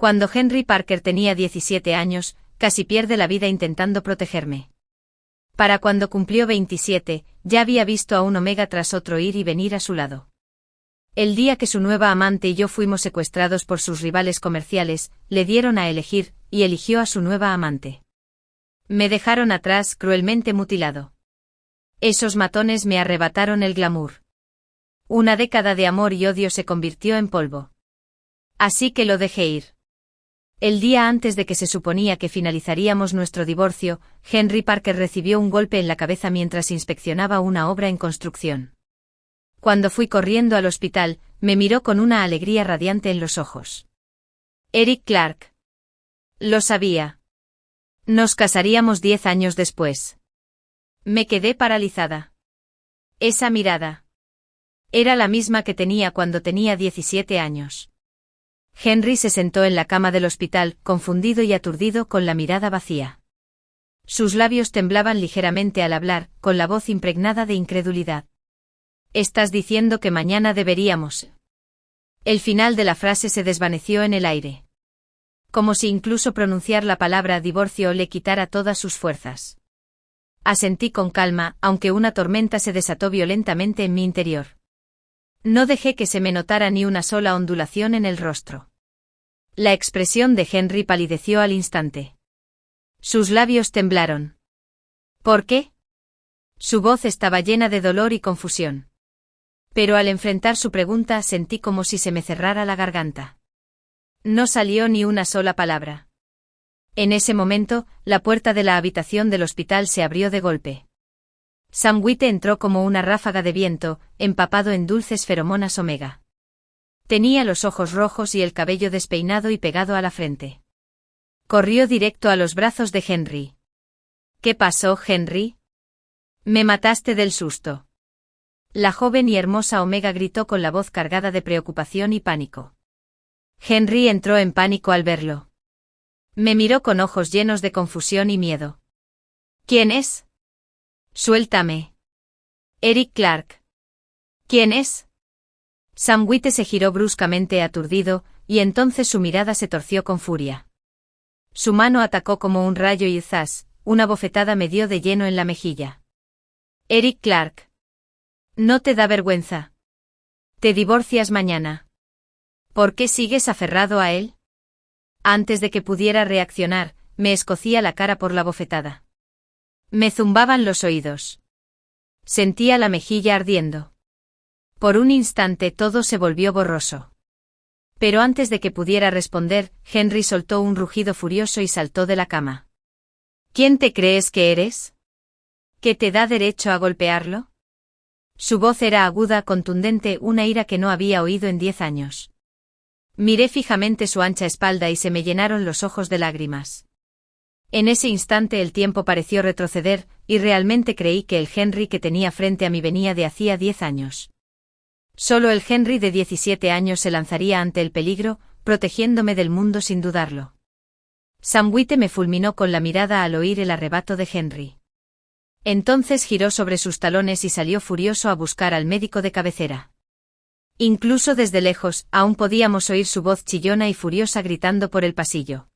Cuando Henry Parker tenía 17 años, casi pierde la vida intentando protegerme. Para cuando cumplió 27, ya había visto a un Omega tras otro ir y venir a su lado. El día que su nueva amante y yo fuimos secuestrados por sus rivales comerciales, le dieron a elegir, y eligió a su nueva amante. Me dejaron atrás cruelmente mutilado. Esos matones me arrebataron el glamour. Una década de amor y odio se convirtió en polvo. Así que lo dejé ir. El día antes de que se suponía que finalizaríamos nuestro divorcio, Henry Parker recibió un golpe en la cabeza mientras inspeccionaba una obra en construcción. Cuando fui corriendo al hospital, me miró con una alegría radiante en los ojos. Eric Clark. Lo sabía. Nos casaríamos 10 años después. Me quedé paralizada. Esa mirada. Era la misma que tenía cuando tenía 17 años. Henry se sentó en la cama del hospital, confundido y aturdido con la mirada vacía. Sus labios temblaban ligeramente al hablar, con la voz impregnada de incredulidad. «¿Estás diciendo que mañana deberíamos?» El final de la frase se desvaneció en el aire. Como si incluso pronunciar la palabra divorcio le quitara todas sus fuerzas. Asentí con calma, aunque una tormenta se desató violentamente en mi interior. No dejé que se me notara ni una sola ondulación en el rostro. La expresión de Henry palideció al instante. Sus labios temblaron. ¿Por qué? Su voz estaba llena de dolor y confusión. Pero al enfrentar su pregunta sentí como si se me cerrara la garganta. No salió ni una sola palabra. En ese momento, la puerta de la habitación del hospital se abrió de golpe. Sam White entró como una ráfaga de viento, empapado en dulces feromonas Omega. Tenía los ojos rojos y el cabello despeinado y pegado a la frente. Corrió directo a los brazos de Henry. ¿Qué pasó, Henry? Me mataste del susto. La joven y hermosa Omega gritó con la voz cargada de preocupación y pánico. Henry entró en pánico al verlo. Me miró con ojos llenos de confusión y miedo. ¿Quién es? Suéltame. Eric Clark. ¿Quién es? Sam White se giró bruscamente aturdido, y entonces su mirada se torció con furia. Su mano atacó como un rayo y zas, una bofetada me dio de lleno en la mejilla. Eric Clark. ¿No te da vergüenza? Te divorcias mañana. ¿Por qué sigues aferrado a él? Antes de que pudiera reaccionar, me escocía la cara por la bofetada. Me zumbaban los oídos. Sentía la mejilla ardiendo. Por un instante todo se volvió borroso. Pero antes de que pudiera responder, Henry soltó un rugido furioso y saltó de la cama. ¿Quién te crees que eres? ¿Qué te da derecho a golpearlo? Su voz era aguda, contundente, una ira que no había oído en 10 años. Miré fijamente su ancha espalda y se me llenaron los ojos de lágrimas. En ese instante el tiempo pareció retroceder, y realmente creí que el Henry que tenía frente a mí venía de hacía 10 años. Solo el Henry de 17 años se lanzaría ante el peligro, protegiéndome del mundo sin dudarlo. Sam White me fulminó con la mirada al oír el arrebato de Henry. Entonces giró sobre sus talones y salió furioso a buscar al médico de cabecera. Incluso desde lejos, aún podíamos oír su voz chillona y furiosa gritando por el pasillo.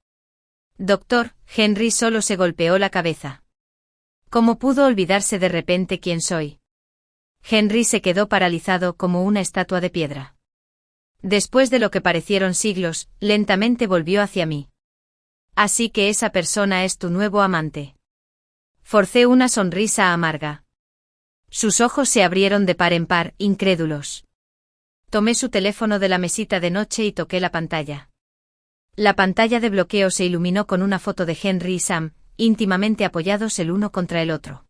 Doctor, Henry solo se golpeó la cabeza. ¿Cómo pudo olvidarse de repente quién soy? Henry se quedó paralizado como una estatua de piedra. Después de lo que parecieron siglos, lentamente volvió hacia mí. Así que esa persona es tu nuevo amante. Forcé una sonrisa amarga. Sus ojos se abrieron de par en par, incrédulos. Tomé su teléfono de la mesita de noche y toqué la pantalla. La pantalla de bloqueo se iluminó con una foto de Henry y Sam, íntimamente apoyados el uno contra el otro.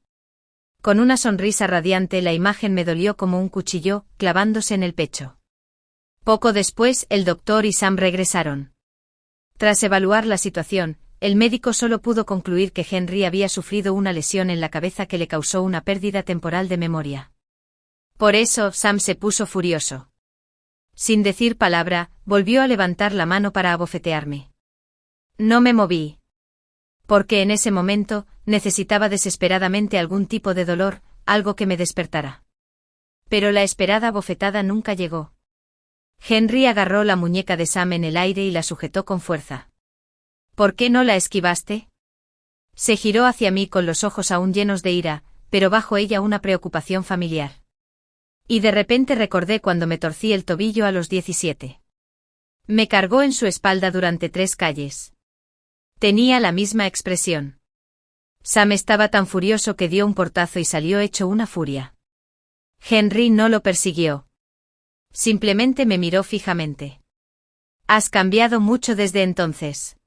Con una sonrisa radiante la imagen me dolió como un cuchillo, clavándose en el pecho. Poco después el doctor y Sam regresaron. Tras evaluar la situación, el médico solo pudo concluir que Henry había sufrido una lesión en la cabeza que le causó una pérdida temporal de memoria. Por eso Sam se puso furioso. Sin decir palabra, volvió a levantar la mano para abofetearme. No me moví. Porque en ese momento, necesitaba desesperadamente algún tipo de dolor, algo que me despertara. Pero la esperada bofetada nunca llegó. Henry agarró la muñeca de Sam en el aire y la sujetó con fuerza. ¿Por qué no la esquivaste? Se giró hacia mí con los ojos aún llenos de ira, pero bajo ella una preocupación familiar. Y de repente recordé cuando me torcí el tobillo a los 17. Me cargó en su espalda durante 3 calles. Tenía la misma expresión. Sam estaba tan furioso que dio un portazo y salió hecho una furia. Henry no lo persiguió. Simplemente me miró fijamente. Has cambiado mucho desde entonces.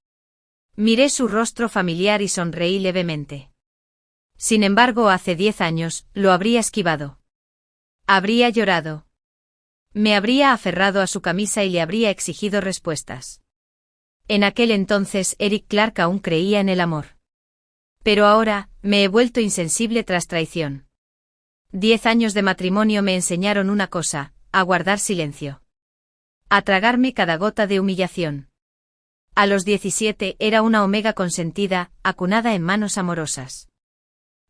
Miré su rostro familiar y sonreí levemente. Sin embargo, hace 10 años, lo habría esquivado. Habría llorado. Me habría aferrado a su camisa y le habría exigido respuestas. En aquel entonces, Eric Clark aún creía en el amor. Pero ahora, me he vuelto insensible tras traición. 10 años de matrimonio me enseñaron una cosa: a guardar silencio. A tragarme cada gota de humillación. A los 17 era una Omega consentida, acunada en manos amorosas.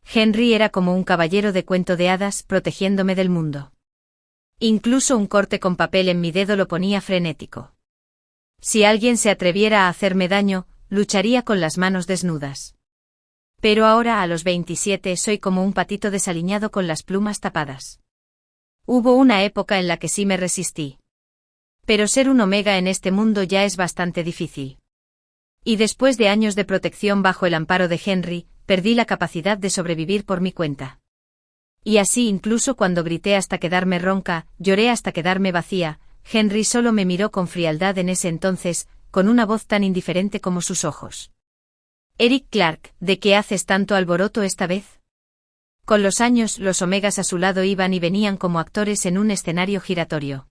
Henry era como un caballero de cuento de hadas protegiéndome del mundo. Incluso un corte con papel en mi dedo lo ponía frenético. Si alguien se atreviera a hacerme daño, lucharía con las manos desnudas. Pero ahora a los 27 soy como un patito desaliñado con las plumas tapadas. Hubo una época en la que sí me resistí. Pero ser un Omega en este mundo ya es bastante difícil. Y después de años de protección bajo el amparo de Henry, perdí la capacidad de sobrevivir por mi cuenta. Y así incluso cuando grité hasta quedarme ronca, lloré hasta quedarme vacía, Henry solo me miró con frialdad en ese entonces, con una voz tan indiferente como sus ojos. Eric Clark, ¿de qué haces tanto alboroto esta vez? Con los años, los Omegas a su lado iban y venían como actores en un escenario giratorio.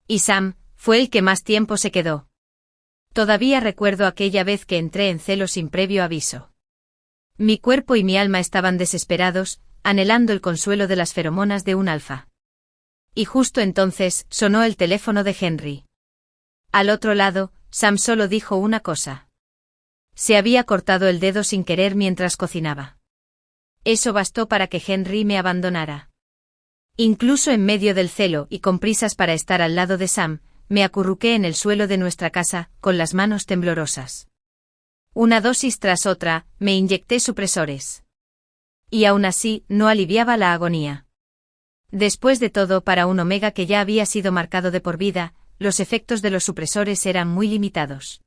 Y Sam fue el que más tiempo se quedó. Todavía recuerdo aquella vez que entré en celo sin previo aviso. Mi cuerpo y mi alma estaban desesperados, anhelando el consuelo de las feromonas de un alfa. Y justo entonces, sonó el teléfono de Henry. Al otro lado, Sam solo dijo una cosa. Se había cortado el dedo sin querer mientras cocinaba. Eso bastó para que Henry me abandonara. Incluso en medio del celo y con prisas para estar al lado de Sam, me acurruqué en el suelo de nuestra casa, con las manos temblorosas. Una dosis tras otra, me inyecté supresores. Y aún así, no aliviaba la agonía. Después de todo, para un Omega que ya había sido marcado de por vida, los efectos de los supresores eran muy limitados.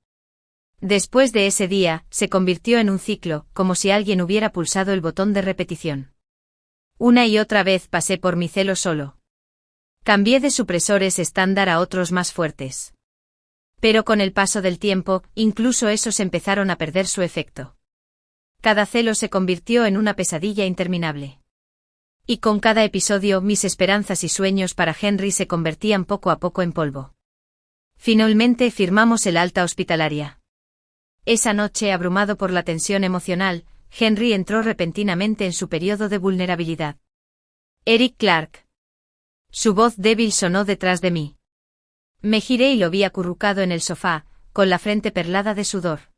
Después de ese día, se convirtió en un ciclo, como si alguien hubiera pulsado el botón de repetición. Una y otra vez pasé por mi celo solo. Cambié de supresores estándar a otros más fuertes. Pero con el paso del tiempo, incluso esos empezaron a perder su efecto. Cada celo se convirtió en una pesadilla interminable. Y con cada episodio mis esperanzas y sueños para Henry se convertían poco a poco en polvo. Finalmente firmamos el alta hospitalaria. Esa noche, abrumado por la tensión emocional, Henry entró repentinamente en su periodo de vulnerabilidad. Eric Clark. Su voz débil sonó detrás de mí. Me giré y lo vi acurrucado en el sofá, con la frente perlada de sudor.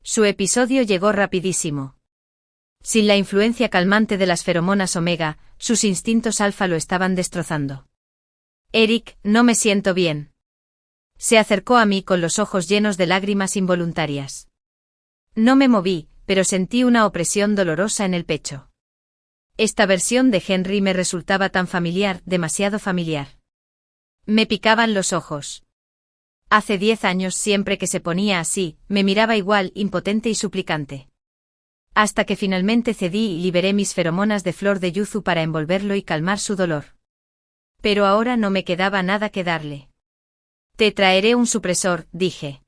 Su episodio llegó rapidísimo. Sin la influencia calmante de las feromonas Omega, sus instintos alfa lo estaban destrozando. Eric, no me siento bien. Se acercó a mí con los ojos llenos de lágrimas involuntarias. No me moví, pero sentí una opresión dolorosa en el pecho. Esta versión de Henry me resultaba tan familiar, demasiado familiar. Me picaban los ojos. Hace 10 años, siempre que se ponía así, me miraba igual, impotente y suplicante. Hasta que finalmente cedí y liberé mis feromonas de flor de yuzu para envolverlo y calmar su dolor. Pero ahora no me quedaba nada que darle. Te traeré un supresor, dije.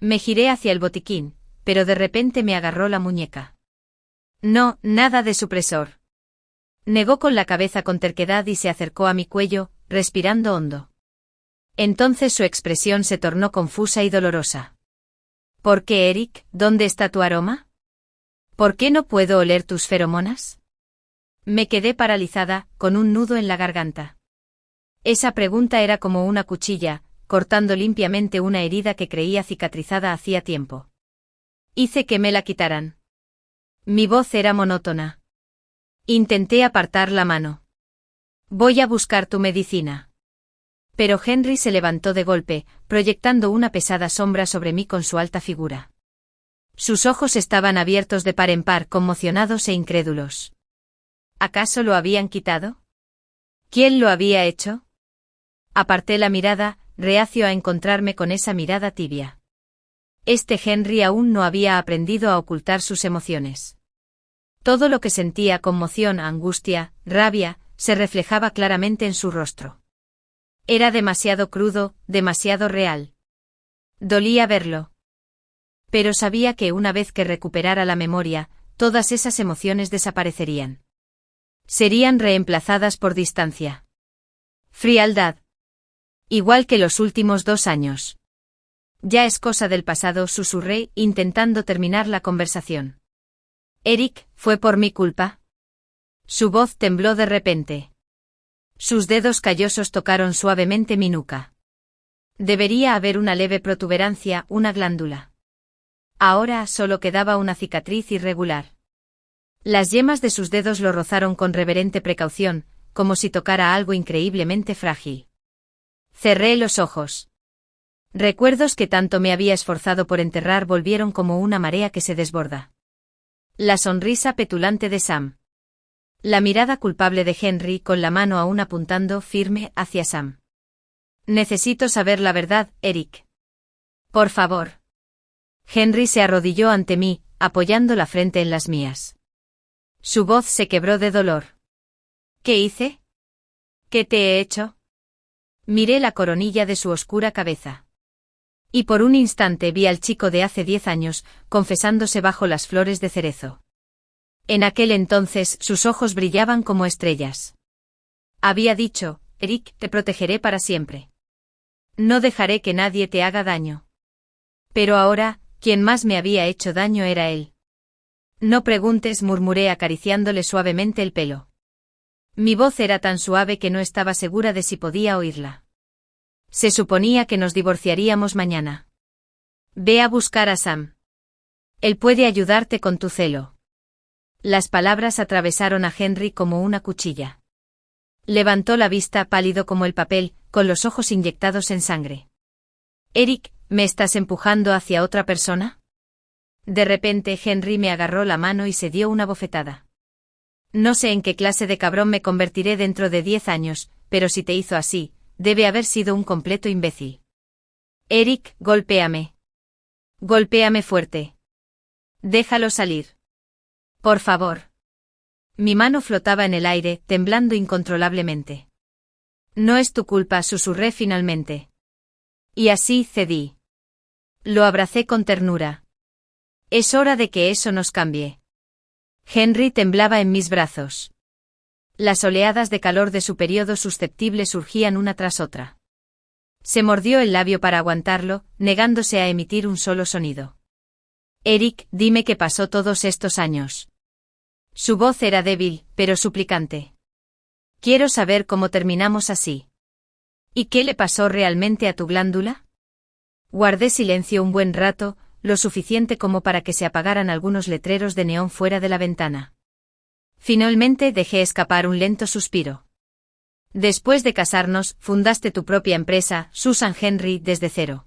Me giré hacia el botiquín, pero de repente me agarró la muñeca. No, nada de supresor. Negó con la cabeza con terquedad y se acercó a mi cuello, respirando hondo. Entonces su expresión se tornó confusa y dolorosa. ¿Por qué, Eric? ¿Dónde está tu aroma? ¿Por qué no puedo oler tus feromonas? Me quedé paralizada, con un nudo en la garganta. Esa pregunta era como una cuchilla, cortando limpiamente una herida que creía cicatrizada hacía tiempo. Hice que me la quitaran. Mi voz era monótona. Intenté apartar la mano. Voy a buscar tu medicina. Pero Henry se levantó de golpe, proyectando una pesada sombra sobre mí con su alta figura. Sus ojos estaban abiertos de par en par, conmocionados e incrédulos. ¿Acaso lo habían quitado? ¿Quién lo había hecho? Aparté la mirada, reacio a encontrarme con esa mirada tibia. Henry aún no había aprendido a ocultar sus emociones. Todo lo que sentía, conmoción, angustia, rabia, se reflejaba claramente en su rostro. Era demasiado crudo, demasiado real. Dolía verlo. Pero sabía que una vez que recuperara la memoria, todas esas emociones desaparecerían. Serían reemplazadas por distancia. Frialdad. Igual que los últimos 2 años. Ya es cosa del pasado, susurré, intentando terminar la conversación. Eric, ¿fue por mi culpa? Su voz tembló de repente. Sus dedos callosos tocaron suavemente mi nuca. Debería haber una leve protuberancia, una glándula. Ahora solo quedaba una cicatriz irregular. Las yemas de sus dedos lo rozaron con reverente precaución, como si tocara algo increíblemente frágil. Cerré los ojos. Recuerdos que tanto me había esforzado por enterrar volvieron como una marea que se desborda. La sonrisa petulante de Sam. La mirada culpable de Henry con la mano aún apuntando firme hacia Sam. Necesito saber la verdad, Eric. Por favor. Henry se arrodilló ante mí, apoyando la frente en las mías. Su voz se quebró de dolor. ¿Qué hice? ¿Qué te he hecho? Miré la coronilla de su oscura cabeza. Y por un instante vi al chico de hace 10 años, confesándose bajo las flores de cerezo. En aquel entonces sus ojos brillaban como estrellas. Había dicho, Eric, te protegeré para siempre. No dejaré que nadie te haga daño. Pero ahora, quien más me había hecho daño era él. No preguntes, murmuré acariciándole suavemente el pelo. Mi voz era tan suave que no estaba segura de si podía oírla. Se suponía que nos divorciaríamos mañana. Ve a buscar a Sam. Él puede ayudarte con tu celo. Las palabras atravesaron a Henry como una cuchilla. Levantó la vista pálido como el papel, con los ojos inyectados en sangre. Eric, ¿me estás empujando hacia otra persona? De repente Henry me agarró la mano y se dio una bofetada. No sé en qué clase de cabrón me convertiré dentro de 10 años, pero si te hizo así, debe haber sido un completo imbécil. Eric, golpéame. Golpéame fuerte. Déjalo salir. Por favor. Mi mano flotaba en el aire, temblando incontrolablemente. No es tu culpa, susurré finalmente. Y así cedí. Lo abracé con ternura. Es hora de que eso nos cambie. Henry temblaba en mis brazos. Las oleadas de calor de su periodo susceptible surgían una tras otra. Se mordió el labio para aguantarlo, negándose a emitir un solo sonido. Eric, dime qué pasó todos estos años. Su voz era débil, pero suplicante. Quiero saber cómo terminamos así. ¿Y qué le pasó realmente a tu glándula? Guardé silencio un buen rato, lo suficiente como para que se apagaran algunos letreros de neón fuera de la ventana. Finalmente dejé escapar un lento suspiro. Después de casarnos, fundaste tu propia empresa, Susan Henry, desde cero.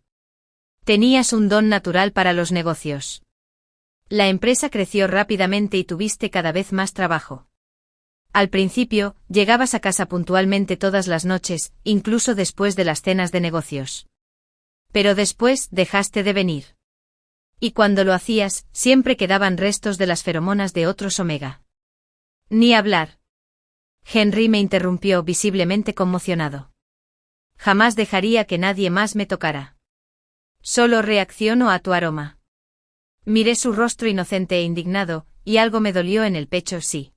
Tenías un don natural para los negocios. La empresa creció rápidamente y tuviste cada vez más trabajo. Al principio, llegabas a casa puntualmente todas las noches, incluso después de las cenas de negocios. Pero después dejaste de venir. Y cuando lo hacías, siempre quedaban restos de las feromonas de otros Omega. Ni hablar. Henry me interrumpió visiblemente conmocionado. Jamás dejaría que nadie más me tocara. Solo reacciono a tu aroma. Miré su rostro inocente e indignado, y algo me dolió en el pecho, sí.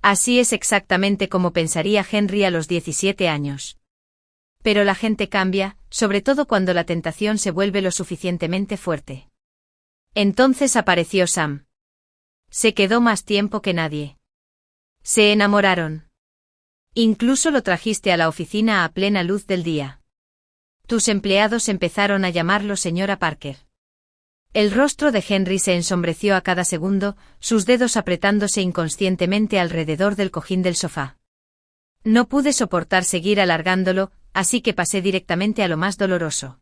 Así es exactamente como pensaría Henry a los 17 años. Pero la gente cambia, sobre todo cuando la tentación se vuelve lo suficientemente fuerte. Entonces apareció Sam. Se quedó más tiempo que nadie. Se enamoraron. Incluso lo trajiste a la oficina a plena luz del día. Tus empleados empezaron a llamarlo señora Parker. El rostro de Henry se ensombreció a cada segundo, sus dedos apretándose inconscientemente alrededor del cojín del sofá. No pude soportar seguir alargándolo, así que pasé directamente a lo más doloroso.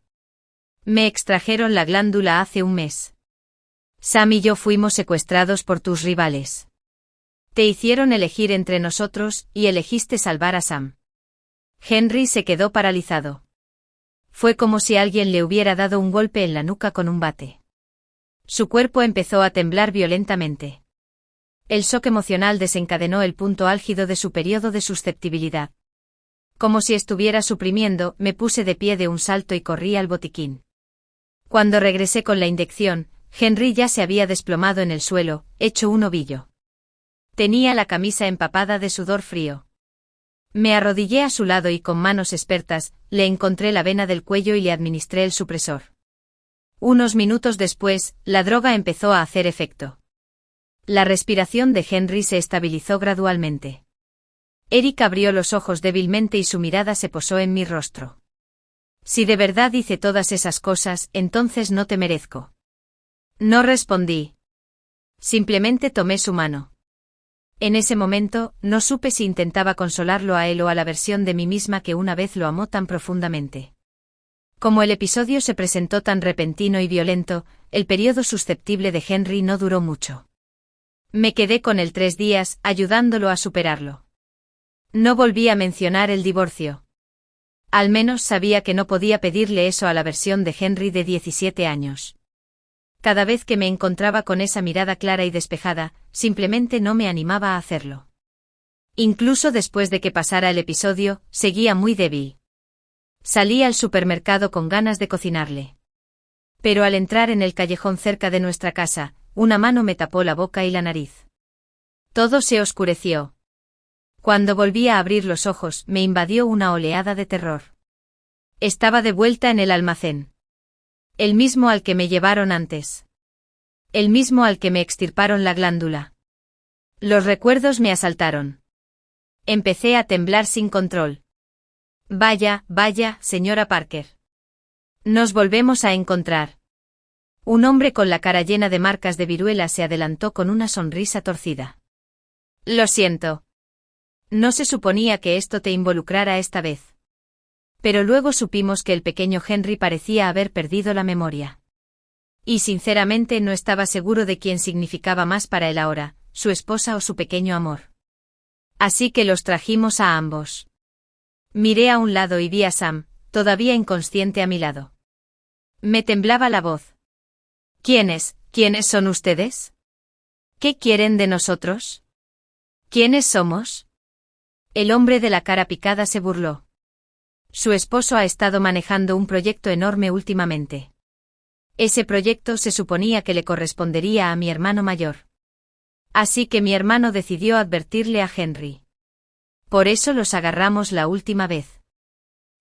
Me extrajeron la glándula hace un mes. Sam y yo fuimos secuestrados por tus rivales. Te hicieron elegir entre nosotros y elegiste salvar a Sam. Henry se quedó paralizado. Fue como si alguien le hubiera dado un golpe en la nuca con un bate. Su cuerpo empezó a temblar violentamente. El shock emocional desencadenó el punto álgido de su periodo de susceptibilidad. Como si estuviera suprimiendo, me puse de pie de un salto y corrí al botiquín. Cuando regresé con la inyección, Henry ya se había desplomado en el suelo, hecho un ovillo. Tenía la camisa empapada de sudor frío. Me arrodillé a su lado y con manos expertas, le encontré la vena del cuello y le administré el supresor. Unos minutos después, la droga empezó a hacer efecto. La respiración de Henry se estabilizó gradualmente. Eric abrió los ojos débilmente y su mirada se posó en mi rostro. Si de verdad hice todas esas cosas, entonces no te merezco. No respondí. Simplemente tomé su mano. En ese momento, no supe si intentaba consolarlo a él o a la versión de mí misma que una vez lo amó tan profundamente. Como el episodio se presentó tan repentino y violento, el periodo susceptible de Henry no duró mucho. Me quedé con él 3 días, ayudándolo a superarlo. No volví a mencionar el divorcio. Al menos sabía que no podía pedirle eso a la versión de Henry de 17 años. Cada vez que me encontraba con esa mirada clara y despejada, simplemente no me animaba a hacerlo. Incluso después de que pasara el episodio, seguía muy débil. Salí al supermercado con ganas de cocinarle. Pero al entrar en el callejón cerca de nuestra casa, una mano me tapó la boca y la nariz. Todo se oscureció. Cuando volví a abrir los ojos, me invadió una oleada de terror. Estaba de vuelta en el almacén. El mismo al que me llevaron antes. El mismo al que me extirparon la glándula. Los recuerdos me asaltaron. Empecé a temblar sin control. Vaya, señora Parker. Nos volvemos a encontrar. Un hombre con la cara llena de marcas de viruela se adelantó con una sonrisa torcida. Lo siento. No se suponía que esto te involucrara esta vez. Pero luego supimos que el pequeño Henry parecía haber perdido la memoria. Y sinceramente no estaba seguro de quién significaba más para él ahora, su esposa o su pequeño amor. Así que los trajimos a ambos. Miré a un lado y vi a Sam, todavía inconsciente a mi lado. Me temblaba la voz. ¿Quiénes son ustedes? ¿Qué quieren de nosotros? ¿Quiénes somos? El hombre de la cara picada se burló. Su esposo ha estado manejando un proyecto enorme últimamente. Ese proyecto se suponía que le correspondería a mi hermano mayor. Así que mi hermano decidió advertirle a Henry. Por eso los agarramos la última vez.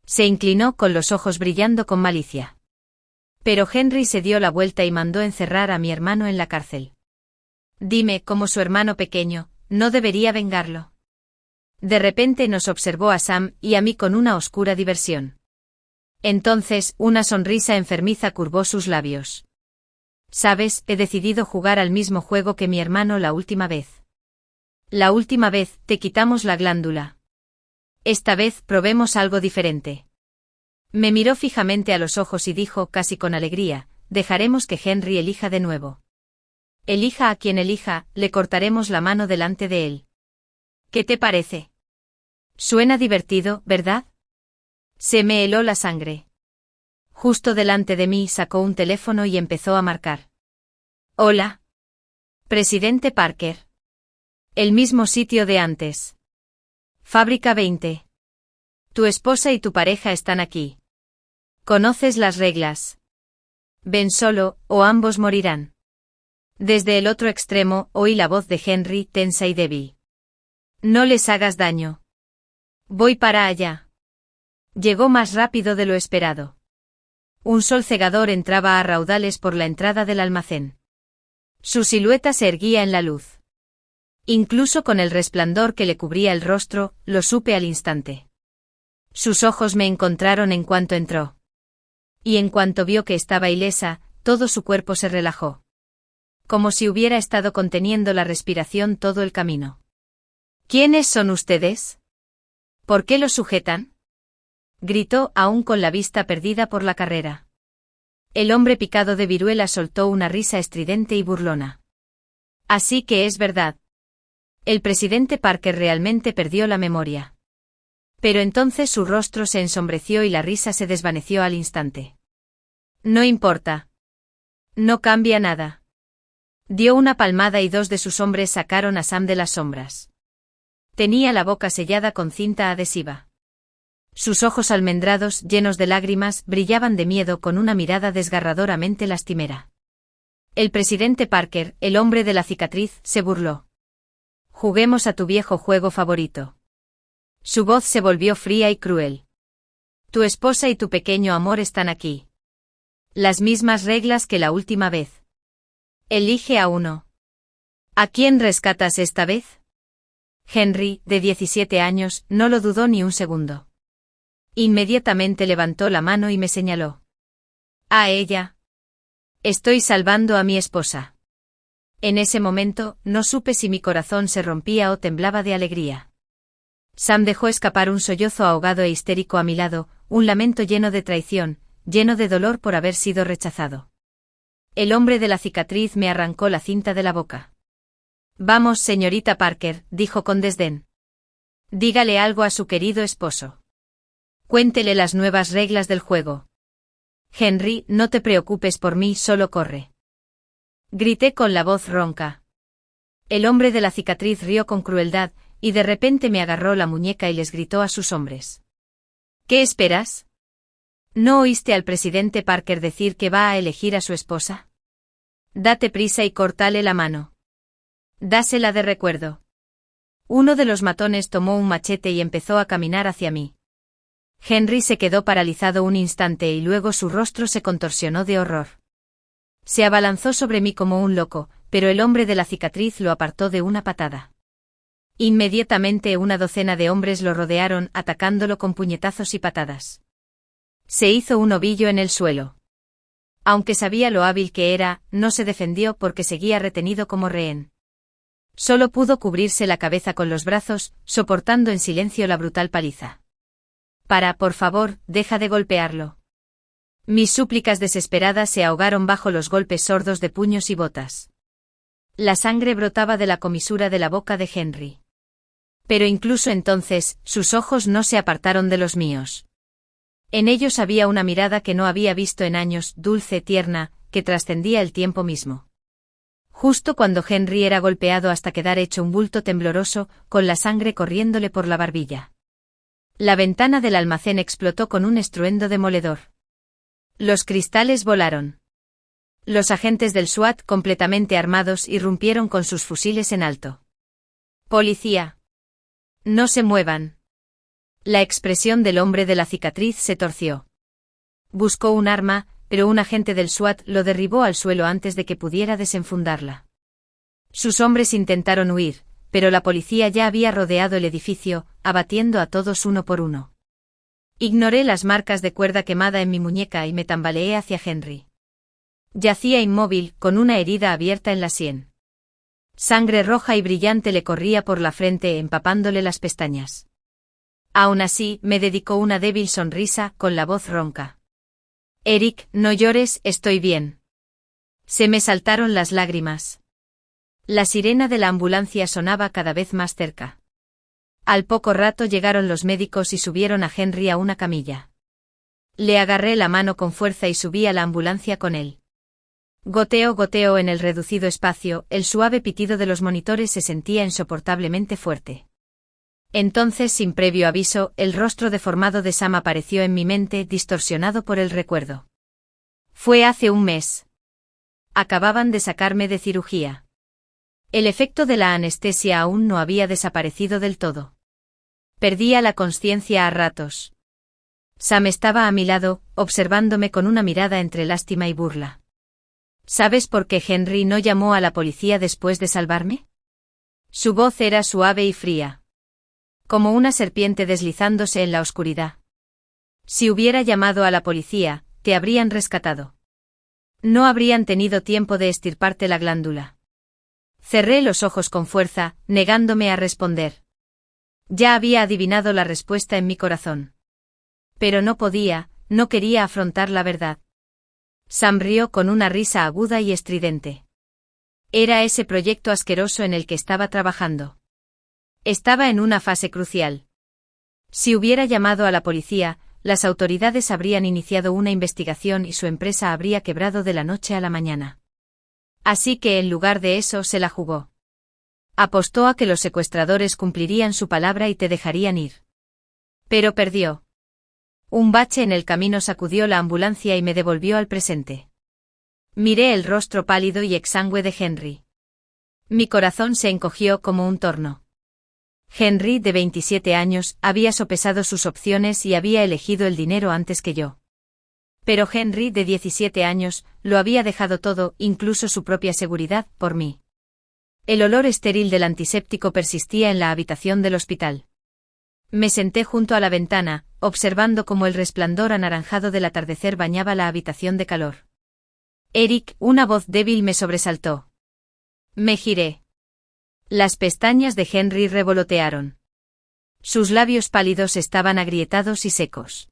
Se inclinó con los ojos brillando con malicia. Pero Henry se dio la vuelta y mandó encerrar a mi hermano en la cárcel. Dime, como su hermano pequeño, ¿no debería vengarlo? De repente nos observó a Sam y a mí con una oscura diversión. Entonces, una sonrisa enfermiza curvó sus labios. Sabes, he decidido jugar al mismo juego que mi hermano la última vez. La última vez, te quitamos la glándula. Esta vez, probemos algo diferente. Me miró fijamente a los ojos y dijo casi con alegría, dejaremos que Henry elija de nuevo. Elija a quien elija, le cortaremos la mano delante de él. ¿Qué te parece? Suena divertido, ¿verdad? Se me heló la sangre. Justo delante de mí sacó un teléfono y empezó a marcar. Hola. Presidente Parker. El mismo sitio de antes. Fábrica 20. Tu esposa y tu pareja están aquí. Conoces las reglas. Ven solo, o ambos morirán. Desde el otro extremo, oí la voz de Henry, tensa y débil. No les hagas daño. Voy para allá. Llegó más rápido de lo esperado. Un sol cegador entraba a raudales por la entrada del almacén. Su silueta se erguía en la luz. Incluso con el resplandor que le cubría el rostro, lo supe al instante. Sus ojos me encontraron en cuanto entró. Y en cuanto vio que estaba ilesa, todo su cuerpo se relajó. Como si hubiera estado conteniendo la respiración todo el camino. ¿Quiénes son ustedes? ¿Por qué los sujetan? Gritó, aún con la vista perdida por la carrera. El hombre picado de viruela soltó una risa estridente y burlona. Así que es verdad. El presidente Parker realmente perdió la memoria. Pero entonces su rostro se ensombreció y la risa se desvaneció al instante. No importa. No cambia nada. Dio una palmada y dos de sus hombres sacaron a Sam de las sombras. Tenía la boca sellada con cinta adhesiva. Sus ojos almendrados, llenos de lágrimas, brillaban de miedo con una mirada desgarradoramente lastimera. El presidente Parker, el hombre de la cicatriz, se burló. Juguemos a tu viejo juego favorito. Su voz se volvió fría y cruel. Tu esposa y tu pequeño amor están aquí. Las mismas reglas que la última vez. Elige a uno. ¿A quién rescatas esta vez? Henry, de 17 años, no lo dudó ni un segundo. Inmediatamente levantó la mano y me señaló. A ella. Estoy salvando a mi esposa. En ese momento, no supe si mi corazón se rompía o temblaba de alegría. Sam dejó escapar un sollozo ahogado e histérico a mi lado, un lamento lleno de traición, lleno de dolor por haber sido rechazado. El hombre de la cicatriz me arrancó la cinta de la boca. Vamos, señorita Parker, dijo con desdén. Dígale algo a su querido esposo. Cuéntele las nuevas reglas del juego. Henry, no te preocupes por mí, solo corre. Grité con la voz ronca. El hombre de la cicatriz rió con crueldad, y de repente me agarró la muñeca y les gritó a sus hombres. ¿Qué esperas? ¿No oíste al presidente Parker decir que va a elegir a su esposa? Date prisa y córtale la mano. Dásela de recuerdo. Uno de los matones tomó un machete y empezó a caminar hacia mí. Henry se quedó paralizado un instante y luego su rostro se contorsionó de horror. Se abalanzó sobre mí como un loco, pero el hombre de la cicatriz lo apartó de una patada. Inmediatamente una docena de hombres lo rodearon, atacándolo con puñetazos y patadas. Se hizo un ovillo en el suelo. Aunque sabía lo hábil que era, no se defendió porque seguía retenido como rehén. Solo pudo cubrirse la cabeza con los brazos, soportando en silencio la brutal paliza. Por favor, deja de golpearlo. Mis súplicas desesperadas se ahogaron bajo los golpes sordos de puños y botas. La sangre brotaba de la comisura de la boca de Henry. Pero incluso entonces, sus ojos no se apartaron de los míos. En ellos había una mirada que no había visto en años, dulce, tierna, que trascendía el tiempo mismo. Justo cuando Henry era golpeado hasta quedar hecho un bulto tembloroso, con la sangre corriéndole por la barbilla. La ventana del almacén explotó con un estruendo demoledor. Los cristales volaron. Los agentes del SWAT, completamente armados, irrumpieron con sus fusiles en alto. ¡Policía! ¡No se muevan! La expresión del hombre de la cicatriz se torció. Buscó un arma, pero un agente del SWAT lo derribó al suelo antes de que pudiera desenfundarla. Sus hombres intentaron huir, pero la policía ya había rodeado el edificio, abatiendo a todos uno por uno. Ignoré las marcas de cuerda quemada en mi muñeca y me tambaleé hacia Henry. Yacía inmóvil, con una herida abierta en la sien. Sangre roja y brillante le corría por la frente, empapándole las pestañas. Aún así, me dedicó una débil sonrisa, con la voz ronca. Eric, no llores, estoy bien. Se me saltaron las lágrimas. La sirena de la ambulancia sonaba cada vez más cerca. Al poco rato llegaron los médicos y subieron a Henry a una camilla. Le agarré la mano con fuerza y subí a la ambulancia con él. Goteo, goteo en el reducido espacio, el suave pitido de los monitores se sentía insoportablemente fuerte. Entonces, sin previo aviso, el rostro deformado de Sam apareció en mi mente, distorsionado por el recuerdo. Fue hace un mes. Acababan de sacarme de cirugía. El efecto de la anestesia aún no había desaparecido del todo. Perdía la conciencia a ratos. Sam estaba a mi lado, observándome con una mirada entre lástima y burla. ¿Sabes por qué Henry no llamó a la policía después de salvarme? Su voz era suave y fría. Como una serpiente deslizándose en la oscuridad. Si hubiera llamado a la policía, te habrían rescatado. No habrían tenido tiempo de extirparte la glándula. Cerré los ojos con fuerza, negándome a responder. Ya había adivinado la respuesta en mi corazón. Pero no quería afrontar la verdad. Sam rió con una risa aguda y estridente. Era ese proyecto asqueroso en el que estaba trabajando. Estaba en una fase crucial. Si hubiera llamado a la policía, las autoridades habrían iniciado una investigación y su empresa habría quebrado de la noche a la mañana. Así que en lugar de eso se la jugó. Apostó a que los secuestradores cumplirían su palabra y te dejarían ir. Pero perdió. Un bache en el camino sacudió la ambulancia y me devolvió al presente. Miré el rostro pálido y exangüe de Henry. Mi corazón se encogió como un torno. Henry, de 27 años, había sopesado sus opciones y había elegido el dinero antes que yo. Pero Henry, de 17 años, lo había dejado todo, incluso su propia seguridad, por mí. El olor estéril del antiséptico persistía en la habitación del hospital. Me senté junto a la ventana, observando cómo el resplandor anaranjado del atardecer bañaba la habitación de calor. Eric, una voz débil me sobresaltó. Me giré. Las pestañas de Henry revolotearon. Sus labios pálidos estaban agrietados y secos.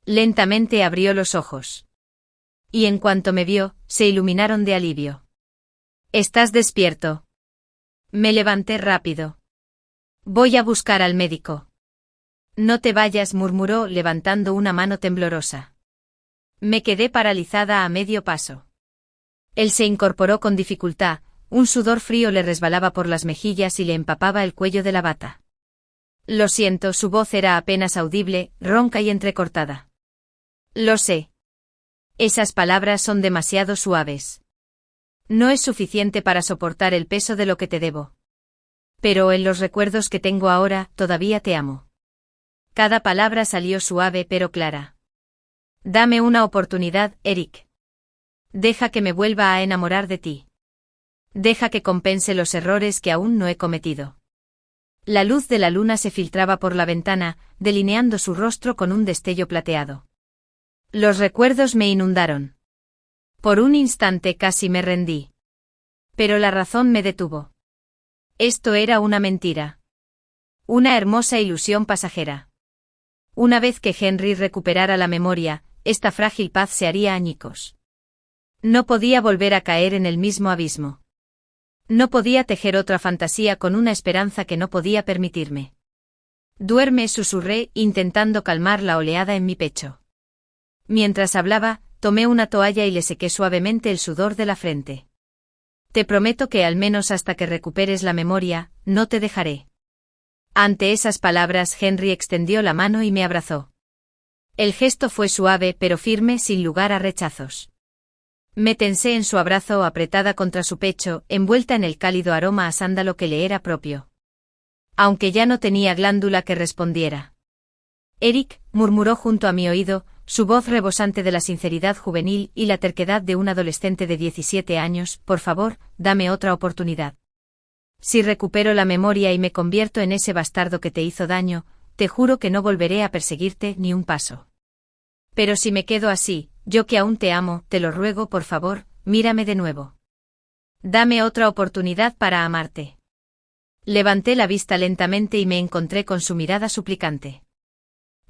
Lentamente abrió los ojos. Y en cuanto me vio, se iluminaron de alivio. ¿Estás despierto? Me levanté rápido. Voy a buscar al médico. No te vayas, murmuró levantando una mano temblorosa. Me quedé paralizada a medio paso. Él se incorporó con dificultad, un sudor frío le resbalaba por las mejillas y le empapaba el cuello de la bata. Lo siento, su voz era apenas audible, ronca y entrecortada. Lo sé. Esas palabras son demasiado suaves. No es suficiente para soportar el peso de lo que te debo. Pero en los recuerdos que tengo ahora, todavía te amo. Cada palabra salió suave pero clara. Dame una oportunidad, Eric. Deja que me vuelva a enamorar de ti. Deja que compense los errores que aún no he cometido. La luz de la luna se filtraba por la ventana, delineando su rostro con un destello plateado. Los recuerdos me inundaron. Por un instante casi me rendí. Pero la razón me detuvo. Esto era una mentira. Una hermosa ilusión pasajera. Una vez que Henry recuperara la memoria, esta frágil paz se haría añicos. No podía volver a caer en el mismo abismo. No podía tejer otra fantasía con una esperanza que no podía permitirme. Duerme, susurré, intentando calmar la oleada en mi pecho. Mientras hablaba, tomé una toalla y le sequé suavemente el sudor de la frente. Te prometo que al menos hasta que recuperes la memoria, no te dejaré. Ante esas palabras, Henry extendió la mano y me abrazó. El gesto fue suave pero firme, sin lugar a rechazos. Me tensé en su abrazo, apretada contra su pecho, envuelta en el cálido aroma a sándalo que le era propio. Aunque ya no tenía glándula que respondiera. Eric, murmuró junto a mi oído, su voz rebosante de la sinceridad juvenil y la terquedad de un adolescente de 17 años, por favor, dame otra oportunidad. Si recupero la memoria y me convierto en ese bastardo que te hizo daño, te juro que no volveré a perseguirte ni un paso. Pero si me quedo así, yo que aún te amo, te lo ruego por favor, mírame de nuevo. Dame otra oportunidad para amarte. Levanté la vista lentamente y me encontré con su mirada suplicante.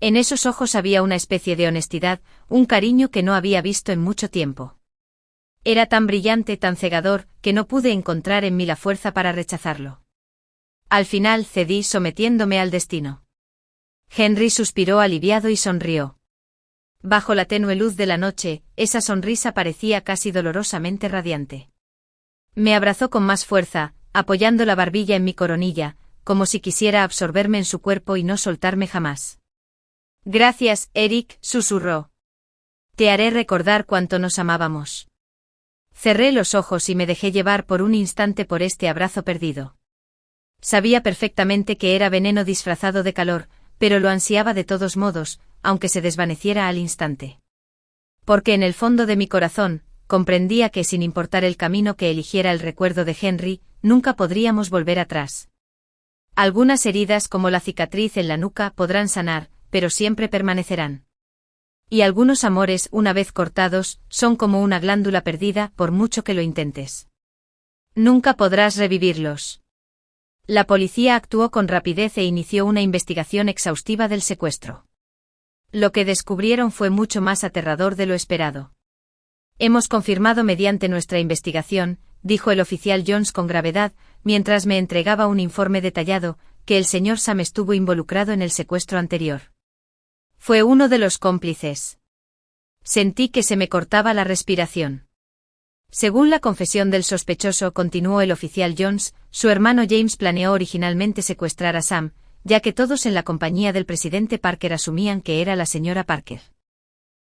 En esos ojos había una especie de honestidad, un cariño que no había visto en mucho tiempo. Era tan brillante, tan cegador, que no pude encontrar en mí la fuerza para rechazarlo. Al final cedí sometiéndome al destino. Henry suspiró aliviado y sonrió. Bajo la tenue luz de la noche, esa sonrisa parecía casi dolorosamente radiante. Me abrazó con más fuerza, apoyando la barbilla en mi coronilla, como si quisiera absorberme en su cuerpo y no soltarme jamás. Gracias, Eric, susurró. Te haré recordar cuánto nos amábamos. Cerré los ojos y me dejé llevar por un instante por este abrazo perdido. Sabía perfectamente que era veneno disfrazado de calor, pero lo ansiaba de todos modos, aunque se desvaneciera al instante. Porque en el fondo de mi corazón, comprendía que sin importar el camino que eligiera el recuerdo de Henry, nunca podríamos volver atrás. Algunas heridas como la cicatriz en la nuca podrán sanar, pero siempre permanecerán. Y algunos amores, una vez cortados, son como una glándula perdida, por mucho que lo intentes. Nunca podrás revivirlos. La policía actuó con rapidez e inició una investigación exhaustiva del secuestro. Lo que descubrieron fue mucho más aterrador de lo esperado. Hemos confirmado mediante nuestra investigación, dijo el oficial Jones con gravedad, mientras me entregaba un informe detallado, que el señor Sam estuvo involucrado en el secuestro anterior. Fue uno de los cómplices. Sentí que se me cortaba la respiración. Según la confesión del sospechoso, continuó el oficial Jones, su hermano James planeó originalmente secuestrar a Sam, ya que todos en la compañía del presidente Parker asumían que era la señora Parker.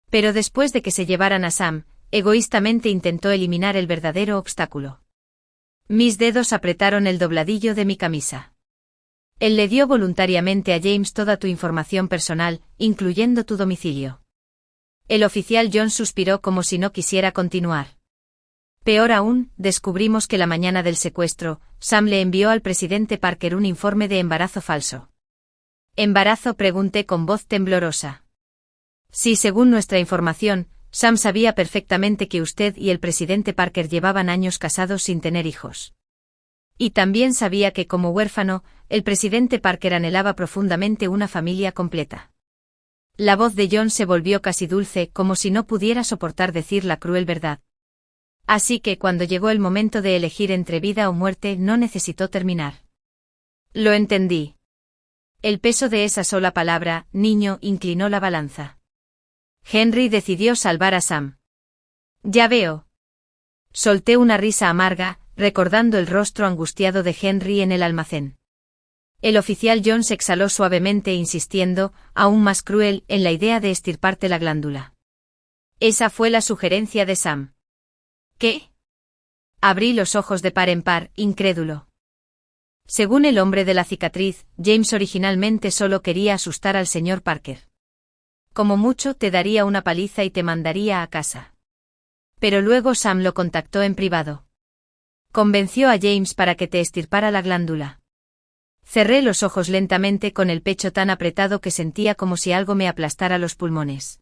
Pero después de que se llevaran a Sam, egoístamente intentó eliminar el verdadero obstáculo. Mis dedos apretaron el dobladillo de mi camisa. Él le dio voluntariamente a James toda tu información personal, incluyendo tu domicilio. El oficial Jones suspiró como si no quisiera continuar. Peor aún, descubrimos que la mañana del secuestro, Sam le envió al presidente Parker un informe de embarazo falso. ¿Embarazo?, pregunté con voz temblorosa. Sí, según nuestra información, Sam sabía perfectamente que usted y el presidente Parker llevaban años casados sin tener hijos. Y también sabía que como huérfano, el presidente Parker anhelaba profundamente una familia completa. La voz de John se volvió casi dulce, como si no pudiera soportar decir la cruel verdad. Así que cuando llegó el momento de elegir entre vida o muerte, no necesitó terminar. Lo entendí. El peso de esa sola palabra, niño, inclinó la balanza. Henry decidió salvar a Sam. Ya veo. Solté una risa amarga, recordando el rostro angustiado de Henry en el almacén. El oficial Jones exhaló suavemente insistiendo, aún más cruel, en la idea de estirparte la glándula. Esa fue la sugerencia de Sam. ¿Qué? Abrí los ojos de par en par, incrédulo. Según el hombre de la cicatriz, James originalmente solo quería asustar al señor Parker. Como mucho te daría una paliza y te mandaría a casa. Pero luego Sam lo contactó en privado. Convenció a James para que te estirpara la glándula. Cerré los ojos lentamente con el pecho tan apretado que sentía como si algo me aplastara los pulmones.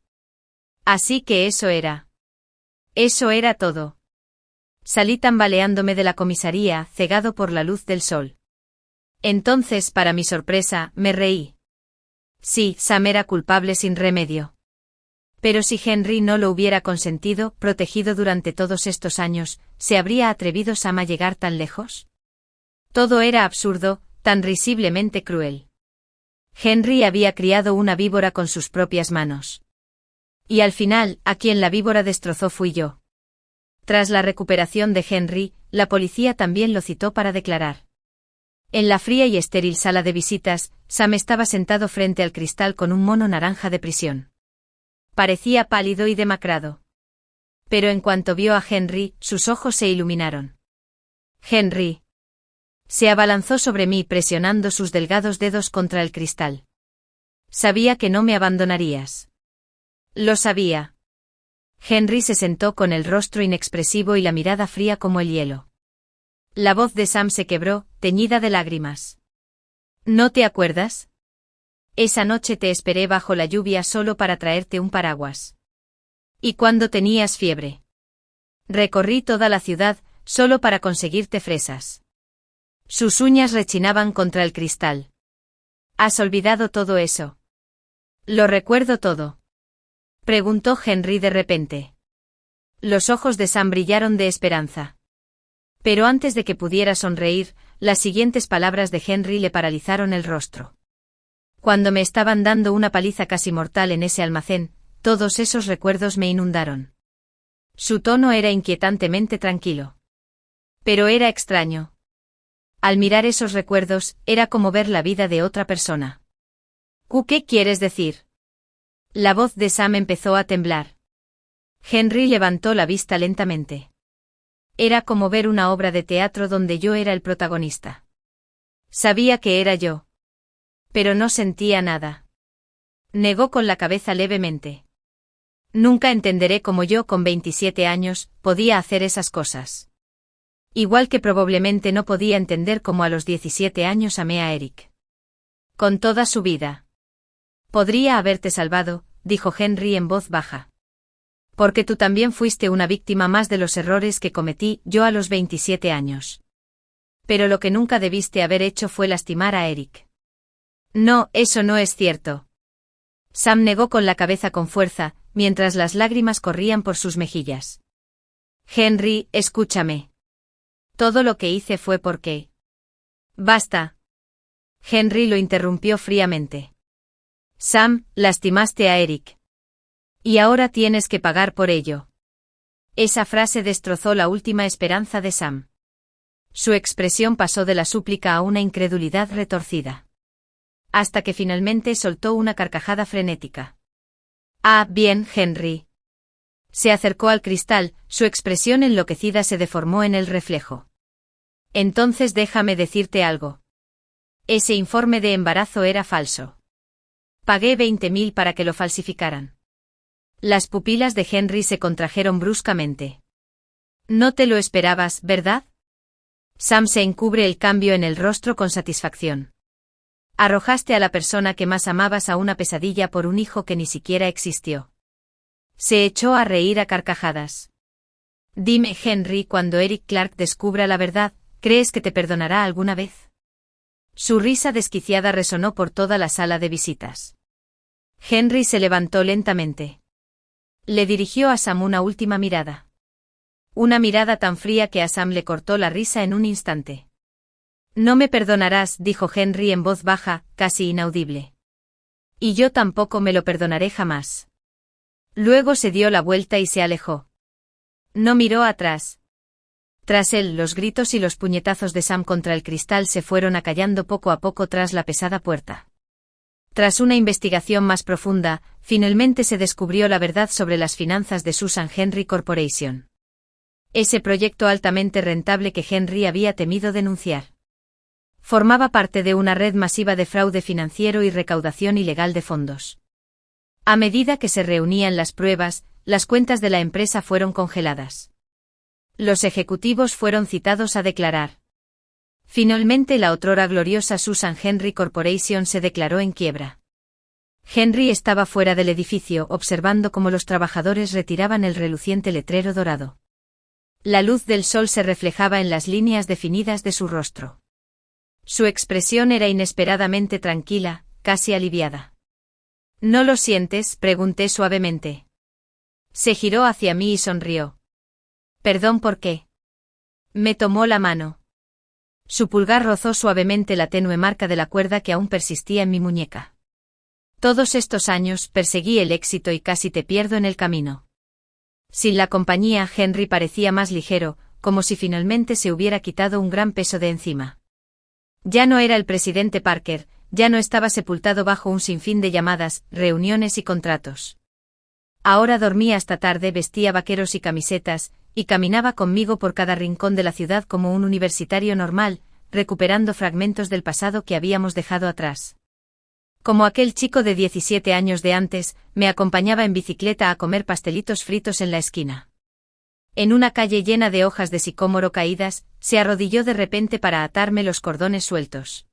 Así que eso era. Eso era todo. Salí tambaleándome de la comisaría, cegado por la luz del sol. Entonces, para mi sorpresa, me reí. Sí, Sam era culpable sin remedio. Pero si Henry no lo hubiera consentido, protegido durante todos estos años, ¿se habría atrevido Sam a llegar tan lejos? Todo era absurdo, tan risiblemente cruel. Henry había criado una víbora con sus propias manos. Y al final, a quien la víbora destrozó fui yo. Tras la recuperación de Henry, la policía también lo citó para declarar. En la fría y estéril sala de visitas, Sam estaba sentado frente al cristal con un mono naranja de prisión. Parecía pálido y demacrado. Pero en cuanto vio a Henry, sus ojos se iluminaron. Henry. Se abalanzó sobre mí presionando sus delgados dedos contra el cristal. Sabía que no me abandonarías. Lo sabía. Henry se sentó con el rostro inexpresivo y la mirada fría como el hielo. La voz de Sam se quebró, teñida de lágrimas. ¿No te acuerdas? Esa noche te esperé bajo la lluvia solo para traerte un paraguas. ¿Y cuando tenías fiebre? Recorrí toda la ciudad, solo para conseguirte fresas. Sus uñas rechinaban contra el cristal. ¿Has olvidado todo eso? Lo recuerdo todo. Preguntó Henry de repente. Los ojos de Sam brillaron de esperanza. Pero antes de que pudiera sonreír, las siguientes palabras de Henry le paralizaron el rostro. Cuando me estaban dando una paliza casi mortal en ese almacén, todos esos recuerdos me inundaron. Su tono era inquietantemente tranquilo. Pero era extraño. Al mirar esos recuerdos, era como ver la vida de otra persona. ¿Qué quieres decir? La voz de Sam empezó a temblar. Henry levantó la vista lentamente. Era como ver una obra de teatro donde yo era el protagonista. Sabía que era yo. Pero no sentía nada. Negó con la cabeza levemente. Nunca entenderé cómo yo con 27 años, podía hacer esas cosas. Igual que probablemente no podía entender cómo a los 17 años amé a Eric. Con toda su vida. Podría haberte salvado, dijo Henry en voz baja. Porque tú también fuiste una víctima más de los errores que cometí yo a los 27 años. Pero lo que nunca debiste haber hecho fue lastimar a Eric. No, eso no es cierto. Sam negó con la cabeza con fuerza, mientras las lágrimas corrían por sus mejillas. Henry, escúchame. Todo lo que hice fue porque... Basta. Henry lo interrumpió fríamente. Sam, lastimaste a Eric. Y ahora tienes que pagar por ello. Esa frase destrozó la última esperanza de Sam. Su expresión pasó de la súplica a una incredulidad retorcida. Hasta que finalmente soltó una carcajada frenética. Ah, bien, Henry. Se acercó al cristal, su expresión enloquecida se deformó en el reflejo. Entonces déjame decirte algo. Ese informe de embarazo era falso. Pagué 20.000 para que lo falsificaran. Las pupilas de Henry se contrajeron bruscamente. No te lo esperabas, ¿verdad? Sam se encubre el cambio en el rostro con satisfacción. Arrojaste a la persona que más amabas a una pesadilla por un hijo que ni siquiera existió. Se echó a reír a carcajadas. Dime, Henry, cuando Eric Clark descubra la verdad, ¿crees que te perdonará alguna vez? Su risa desquiciada resonó por toda la sala de visitas. Henry se levantó lentamente. Le dirigió a Sam una última mirada. Una mirada tan fría que a Sam le cortó la risa en un instante. No me perdonarás, dijo Henry en voz baja, casi inaudible. Y yo tampoco me lo perdonaré jamás. Luego se dio la vuelta y se alejó. No miró atrás. Tras él, los gritos y los puñetazos de Sam contra el cristal se fueron acallando poco a poco tras la pesada puerta. Tras una investigación más profunda, finalmente se descubrió la verdad sobre las finanzas de Susan Henry Corporation. Ese proyecto altamente rentable que Henry había temido denunciar. Formaba parte de una red masiva de fraude financiero y recaudación ilegal de fondos. A medida que se reunían las pruebas, las cuentas de la empresa fueron congeladas. Los ejecutivos fueron citados a declarar. Finalmente la otrora gloriosa Susan Henry Corporation se declaró en quiebra. Henry estaba fuera del edificio observando cómo los trabajadores retiraban el reluciente letrero dorado. La luz del sol se reflejaba en las líneas definidas de su rostro. Su expresión era inesperadamente tranquila, casi aliviada. ¿No lo sientes?, pregunté suavemente. Se giró hacia mí y sonrió. ¿Perdón por qué? Me tomó la mano. Su pulgar rozó suavemente la tenue marca de la cuerda que aún persistía en mi muñeca. Todos estos años perseguí el éxito y casi te pierdo en el camino. Sin la compañía, Henry parecía más ligero, como si finalmente se hubiera quitado un gran peso de encima. Ya no era el presidente Parker, ya no estaba sepultado bajo un sinfín de llamadas, reuniones y contratos. Ahora dormía hasta tarde, vestía vaqueros y camisetas, y caminaba conmigo por cada rincón de la ciudad como un universitario normal, recuperando fragmentos del pasado que habíamos dejado atrás. Como aquel chico de 17 años de antes, me acompañaba en bicicleta a comer pastelitos fritos en la esquina. En una calle llena de hojas de sicómoro caídas, se arrodilló de repente para atarme los cordones sueltos.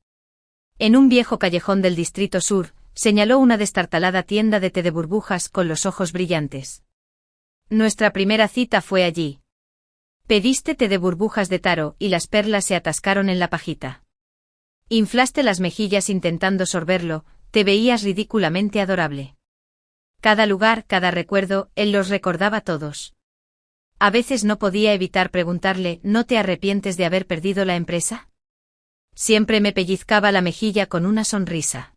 En un viejo callejón del Distrito Sur, señaló una destartalada tienda de té de burbujas con los ojos brillantes. Nuestra primera cita fue allí. Pediste té de burbujas de taro y las perlas se atascaron en la pajita. Inflaste las mejillas intentando sorberlo, te veías ridículamente adorable. Cada lugar, cada recuerdo, él los recordaba todos. A veces no podía evitar preguntarle, ¿no te arrepientes de haber perdido la empresa? Siempre me pellizcaba la mejilla con una sonrisa.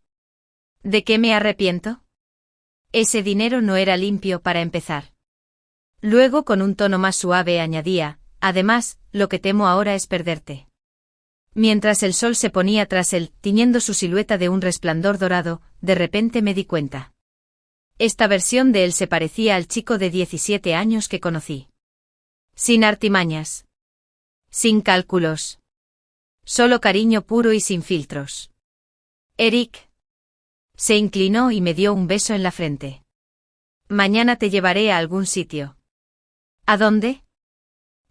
¿De qué me arrepiento? Ese dinero no era limpio para empezar. Luego con un tono más suave añadía, además, lo que temo ahora es perderte. Mientras el sol se ponía tras él, tiñendo su silueta de un resplandor dorado, de repente me di cuenta. Esta versión de él se parecía al chico de 17 años que conocí. Sin artimañas. Sin cálculos. Solo cariño puro y sin filtros. Eric. Se inclinó y me dio un beso en la frente. Mañana te llevaré a algún sitio. ¿A dónde?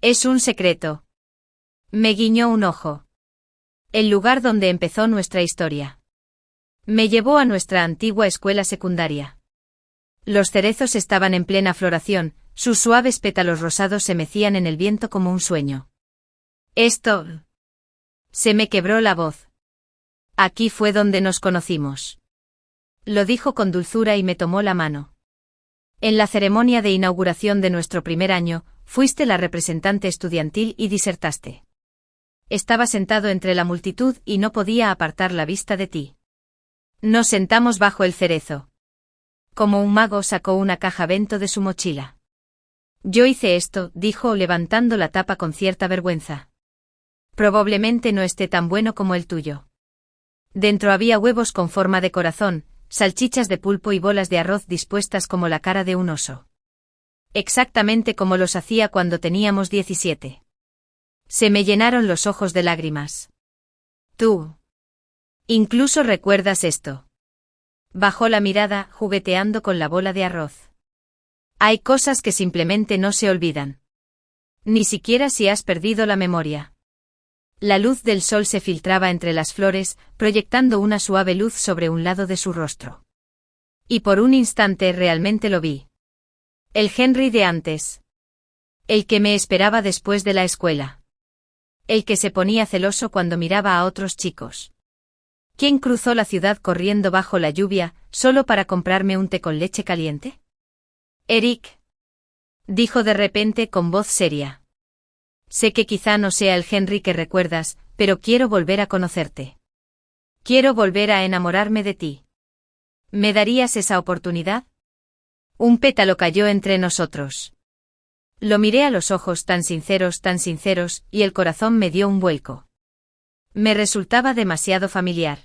Es un secreto. Me guiñó un ojo. El lugar donde empezó nuestra historia. Me llevó a nuestra antigua escuela secundaria. Los cerezos estaban en plena floración, sus suaves pétalos rosados se mecían en el viento como un sueño. Esto... Se me quebró la voz. Aquí fue donde nos conocimos. Lo dijo con dulzura y me tomó la mano. En la ceremonia de inauguración de nuestro primer año, fuiste la representante estudiantil y disertaste. Estaba sentado entre la multitud y no podía apartar la vista de ti. Nos sentamos bajo el cerezo. Como un mago sacó una caja bento de su mochila. Yo hice esto, dijo levantando la tapa con cierta vergüenza. Probablemente no esté tan bueno como el tuyo. Dentro había huevos con forma de corazón, salchichas de pulpo y bolas de arroz dispuestas como la cara de un oso. Exactamente como los hacía cuando teníamos 17. Se me llenaron los ojos de lágrimas. Tú. Incluso recuerdas esto. Bajó la mirada, jugueteando con la bola de arroz. Hay cosas que simplemente no se olvidan. Ni siquiera si has perdido la memoria. La luz del sol se filtraba entre las flores, proyectando una suave luz sobre un lado de su rostro. Y por un instante realmente lo vi. El Henry de antes. El que me esperaba después de la escuela. El que se ponía celoso cuando miraba a otros chicos. ¿Quién cruzó la ciudad corriendo bajo la lluvia, solo para comprarme un té con leche caliente? Eric. Dijo de repente con voz seria. Sé que quizá no sea el Henry que recuerdas, pero quiero volver a conocerte. Quiero volver a enamorarme de ti. ¿Me darías esa oportunidad? Un pétalo cayó entre nosotros. Lo miré a los ojos tan sinceros, y el corazón me dio un vuelco. Me resultaba demasiado familiar.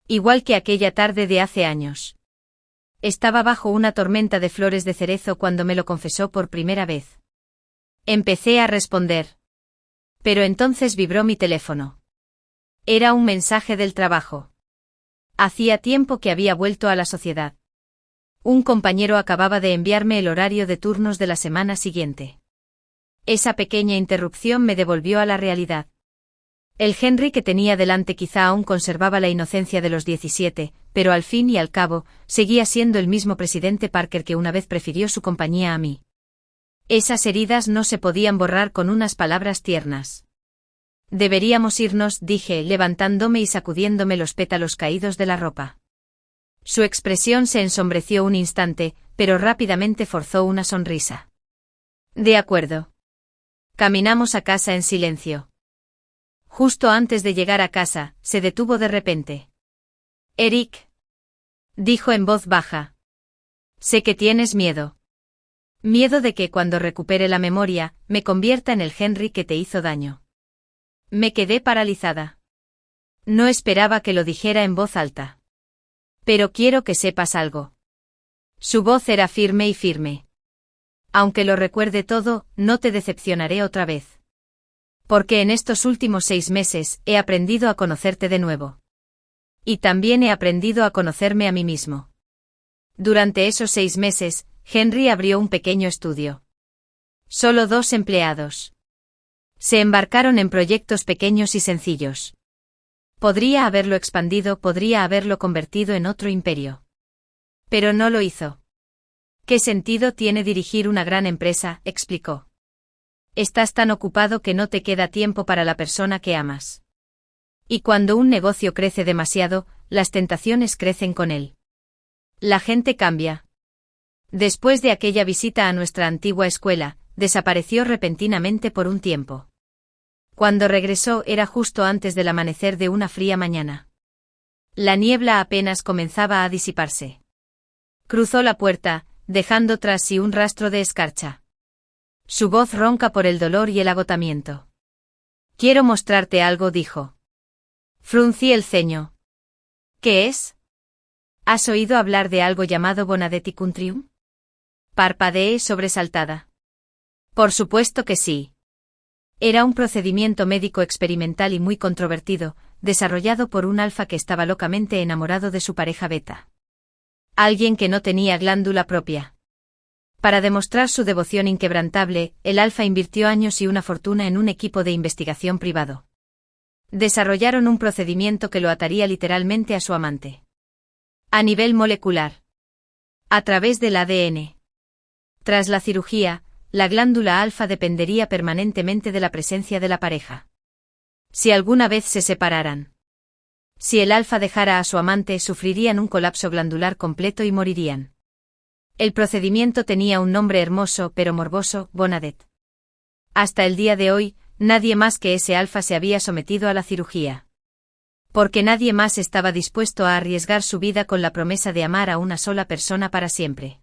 Igual que aquella tarde de hace años. Estaba bajo una tormenta de flores de cerezo cuando me lo confesó por primera vez. Empecé a responder. Pero entonces vibró mi teléfono. Era un mensaje del trabajo. Hacía tiempo que había vuelto a la sociedad. Un compañero acababa de enviarme el horario de turnos de la semana siguiente. Esa pequeña interrupción me devolvió a la realidad. El Henry que tenía delante quizá aún conservaba la inocencia de los 17, pero al fin y al cabo, seguía siendo el mismo presidente Parker que una vez prefirió su compañía a mí. Esas heridas no se podían borrar con unas palabras tiernas. Deberíamos irnos, dije, levantándome y sacudiéndome los pétalos caídos de la ropa. Su expresión se ensombreció un instante, pero rápidamente forzó una sonrisa. De acuerdo. Caminamos a casa en silencio. Justo antes de llegar a casa, se detuvo de repente. Eric. Dijo en voz baja. Sé que tienes miedo. Miedo de que cuando recupere la memoria, me convierta en el Henry que te hizo daño. Me quedé paralizada. No esperaba que lo dijera en voz alta. Pero quiero que sepas algo. Su voz era firme y firme. Aunque lo recuerde todo, no te decepcionaré otra vez. Porque en estos últimos 6 meses he aprendido a conocerte de nuevo. Y también he aprendido a conocerme a mí mismo. Durante esos 6 meses, Henry abrió un pequeño estudio. Solo 2 empleados. Se embarcaron en proyectos pequeños y sencillos. Podría haberlo expandido, podría haberlo convertido en otro imperio. Pero no lo hizo. ¿Qué sentido tiene dirigir una gran empresa?, explicó. Estás tan ocupado que no te queda tiempo para la persona que amas. Y cuando un negocio crece demasiado, las tentaciones crecen con él. La gente cambia. Después de aquella visita a nuestra antigua escuela, desapareció repentinamente por un tiempo. Cuando regresó era justo antes del amanecer de una fría mañana. La niebla apenas comenzaba a disiparse. Cruzó la puerta, dejando tras sí un rastro de escarcha. Su voz ronca por el dolor y el agotamiento. Quiero mostrarte algo, dijo. Fruncí el ceño. ¿Qué es? ¿Has oído hablar de algo llamado Bonadetti Countryum? Parpadeé sobresaltada. Por supuesto que sí. Era un procedimiento médico experimental y muy controvertido, desarrollado por un alfa que estaba locamente enamorado de su pareja beta. Alguien que no tenía glándula propia. Para demostrar su devoción inquebrantable, el alfa invirtió años y una fortuna en un equipo de investigación privado. Desarrollaron un procedimiento que lo ataría literalmente a su amante. A nivel molecular. A través del ADN. Tras la cirugía, la glándula alfa dependería permanentemente de la presencia de la pareja. Si alguna vez se separaran. Si el alfa dejara a su amante, sufrirían un colapso glandular completo y morirían. El procedimiento tenía un nombre hermoso pero morboso, Bonadette. Hasta el día de hoy, nadie más que ese alfa se había sometido a la cirugía. Porque nadie más estaba dispuesto a arriesgar su vida con la promesa de amar a una sola persona para siempre.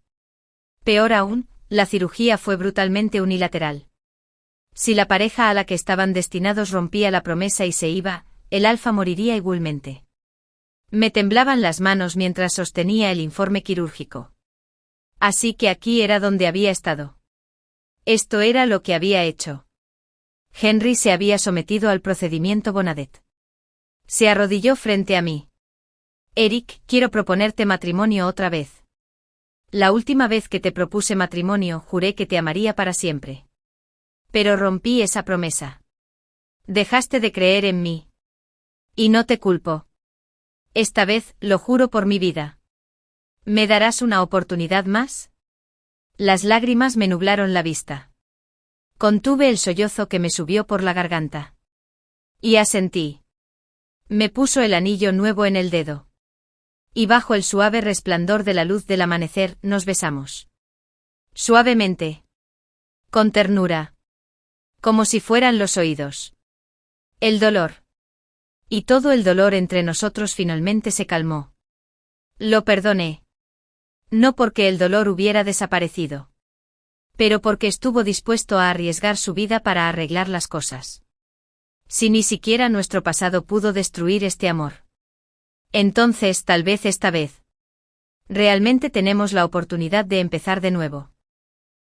Peor aún, la cirugía fue brutalmente unilateral. Si la pareja a la que estaban destinados rompía la promesa y se iba, el alfa moriría igualmente. Me temblaban las manos mientras sostenía el informe quirúrgico. Así que aquí era donde había estado. Esto era lo que había hecho. Henry se había sometido al procedimiento Bonadette. Se arrodilló frente a mí. Eric, quiero proponerte matrimonio otra vez. La última vez que te propuse matrimonio juré que te amaría para siempre. Pero rompí esa promesa. Dejaste de creer en mí. Y no te culpo. Esta vez, lo juro por mi vida. ¿Me darás una oportunidad más? Las lágrimas me nublaron la vista. Contuve el sollozo que me subió por la garganta. Y asentí. Me puso el anillo nuevo en el dedo. Y bajo el suave resplandor de la luz del amanecer, nos besamos. Suavemente. Con ternura. Como si fueran los oídos. El dolor. Y todo el dolor entre nosotros finalmente se calmó. Lo perdoné. No porque el dolor hubiera desaparecido. Pero porque estuvo dispuesto a arriesgar su vida para arreglar las cosas. Si ni siquiera nuestro pasado pudo destruir este amor. Entonces, tal vez esta vez. Realmente tenemos la oportunidad de empezar de nuevo.